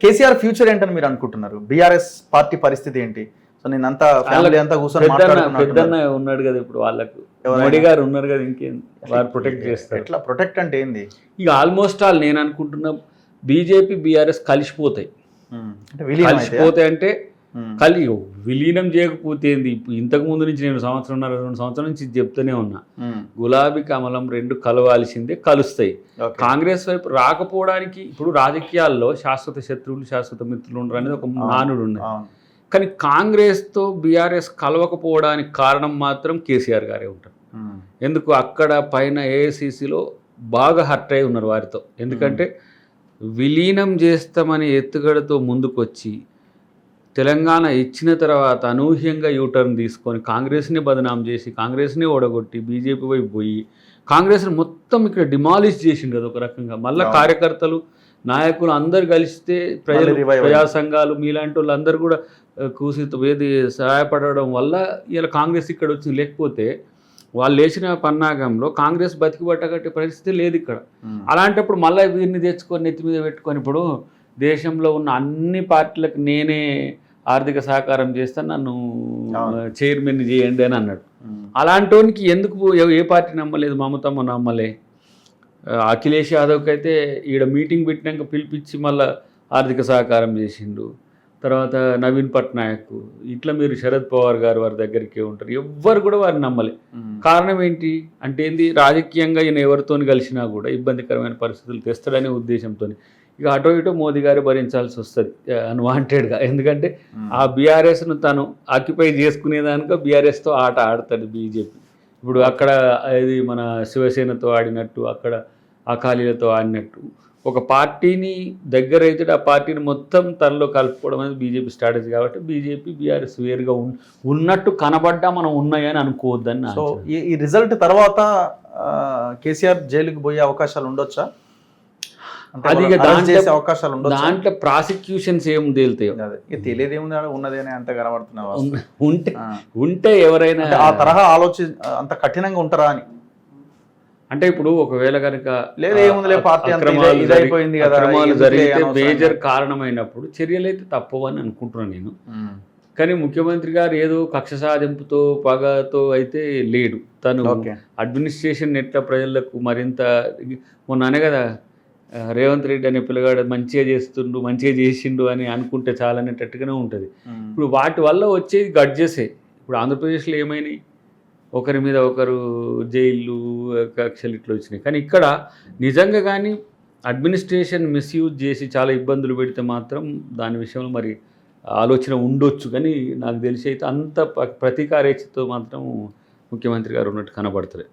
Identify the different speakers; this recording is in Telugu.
Speaker 1: కేసీఆర్ ఫ్యూచర్ ఏంటని మీరు అనుకుంటున్నారు? బీఆర్ఎస్ పార్టీ పరిస్థితి ఏంటి? సో నేనంతా ఫ్యామిలీ అంతా కూర్చొని
Speaker 2: పెద్దన్న ఉన్నాడు కదా ఇప్పుడు, వాళ్ళకు మోడీ గారు ఉన్నారు కదా, ఇంకేం వారు ప్రొటెక్ట్ చేస్తారు.
Speaker 1: ఎట్లా ప్రొటెక్ట్ అంటే ఏంది?
Speaker 2: ఇక ఆల్మోస్ట్ ఆల్ నేను అనుకుంటున్నా బీజేపీ బీఆర్ఎస్ కలిసిపోతాయి. కలిసిపోతాయి అంటే విలీనం చేయకపోతే ఏంది? ఇంతకు ముందు నుంచి నేను 2 సంవత్సరాల నుంచి చెప్తూనే ఉన్నా, గులాబీ కమలం రెండు కలవాల్సిందే, కలుస్తాయి. కాంగ్రెస్ వైపు రాకపోవడానికి ఇప్పుడు రాజకీయాల్లో శాశ్వత శత్రువులు శాశ్వత మిత్రులు ఉండరు అనేది ఒక నానుడు ఉన్నది. కానీ కాంగ్రెస్తో బీఆర్ఎస్ కలవకపోవడానికి కారణం మాత్రం కేసీఆర్ గారే ఉంటారు. ఎందుకు? అక్కడ పైన ఏఐసిసిలో బాగా హర్ట్ అయి ఉన్నారు వారితో. ఎందుకంటే విలీనం చేస్తామని ఎత్తుగడతో ముందుకొచ్చి తెలంగాణ ఇచ్చిన తర్వాత అనూహ్యంగా యూటర్న్ తీసుకొని కాంగ్రెస్ని బదనాం చేసి కాంగ్రెస్ని ఓడగొట్టి బీజేపీ వైపు పోయి కాంగ్రెస్ని మొత్తం ఇక్కడ డిమాలిష్ చేసిండు కదా ఒక రకంగా. మళ్ళీ కార్యకర్తలు నాయకులు అందరు కలిస్తే ప్రజా సంఘాలు మీలాంటి వాళ్ళు అందరూ కూడా వేది సహాయపడడం వల్ల ఇలా కాంగ్రెస్ ఇక్కడ వచ్చింది. లేకపోతే వాళ్ళు వేసిన పన్నాగంలో కాంగ్రెస్ బతికిబట్టగట్టే పరిస్థితి లేదు ఇక్కడ. అలాంటప్పుడు మళ్ళీ వీరిని తెచ్చుకొని నెత్తి మీద పెట్టుకొని ఇప్పుడు దేశంలో ఉన్న అన్ని పార్టీలకు నేనే ఆర్థిక సహకారం చేస్తాను, నన్ను చైర్మన్ చేయండి అని అన్నాడు. అలాంటి ఎందుకు ఏ పార్టీ నమ్మలేదు? మమతమ్మ నమ్మలే. అఖిలేష్ యాదవ్కి అయితే ఈడ మీటింగ్ పెట్టినాక పిలిపించి మళ్ళీ ఆర్థిక సహకారం చేసిండు. తర్వాత నవీన్ పట్నాయక్, ఇట్లా మీరు శరద్ పవార్ గారు వారి దగ్గరికి ఉంటారు, ఎవ్వరు కూడా వారిని నమ్మలే. కారణం ఏంటి అంటే ఏంది? రాజకీయంగా ఈయన ఎవరితో కలిసినా కూడా ఇబ్బందికరమైన పరిస్థితులు తెస్తాడనే ఉద్దేశంతో ఇక అటో ఇటో మోదీ గారు భరించాల్సి వస్తుంది అన్వాంటెడ్గా. ఎందుకంటే ఆ బీఆర్ఎస్ను తను ఆక్యుపై చేసుకునేదానిక బీఆర్ఎస్తో ఆట ఆడతాడు బీజేపీ. ఇప్పుడు అక్కడ ఇది మన శివసేనతో ఆడినట్టు, అక్కడ అకాలీలతో ఆడినట్టు ఒక పార్టీని దగ్గర అయితే ఆ పార్టీని మొత్తం తనలో కలుపుకోవడం అనేది బీజేపీ స్ట్రాటజీ. కాబట్టి బీజేపీ బీఆర్ఎస్ వేరుగా ఉన్నట్టు కనబడ్డా మనం ఉన్నాయని అనుకోవద్దని.
Speaker 1: సో ఈ రిజల్ట్ తర్వాత కేసీఆర్ జైలుకి పోయే అవకాశాలు ఉండొచ్చా?
Speaker 2: అది దాంట్లో ప్రాసిక్యూషన్స్ ఏం తేలుతాయో
Speaker 1: తెలియదేముంది, ఉన్నదేనే అంత కనబడుతున్నా
Speaker 2: ఉంటే ఎవరైనా
Speaker 1: ఆ తరహా ఆలోచన అంత కఠినంగా ఉంటారా అని.
Speaker 2: అంటే ఇప్పుడు ఒకవేళ కనుక
Speaker 1: అక్రమాలు
Speaker 2: జరిగితే మేజర్ కారణమైనప్పుడు చర్యలు అయితే తప్పవని అనుకుంటున్నాను నేను. కానీ ముఖ్యమంత్రి గారు ఏదో కక్ష సాధింపుతో పగతో అయితే లేడు. తను అడ్మినిస్ట్రేషన్ ఎట్లా ప్రజలకు మరింత మొన్ననే కదా రేవంత్ రెడ్డి అనే పిల్లగాడు మంచిగా చేస్తుండు, మంచిగా చేసిండు అని అనుకుంటే చాలా అనేటట్టుగానే ఉంటుంది. ఇప్పుడు వాటి వల్ల వచ్చేది గడ్జెసే. ఇప్పుడు ఆంధ్రప్రదేశ్లో ఏమైనాయి? ఒకరి మీద ఒకరు జైళ్ళు కక్షలు ఇట్లా వచ్చినాయి. కానీ ఇక్కడ నిజంగా కానీ అడ్మినిస్ట్రేషన్ మిస్యూజ్ చేసి చాలా ఇబ్బందులు పెడితే మాత్రం దాని విషయంలో మరి ఆలోచన ఉండొచ్చు. కానీ నాకు తెలిసి అయితే అంత ప్రతీకారేచ్ఛతో మాత్రం ముఖ్యమంత్రి గారు ఉన్నట్టు కనబడుతుంది.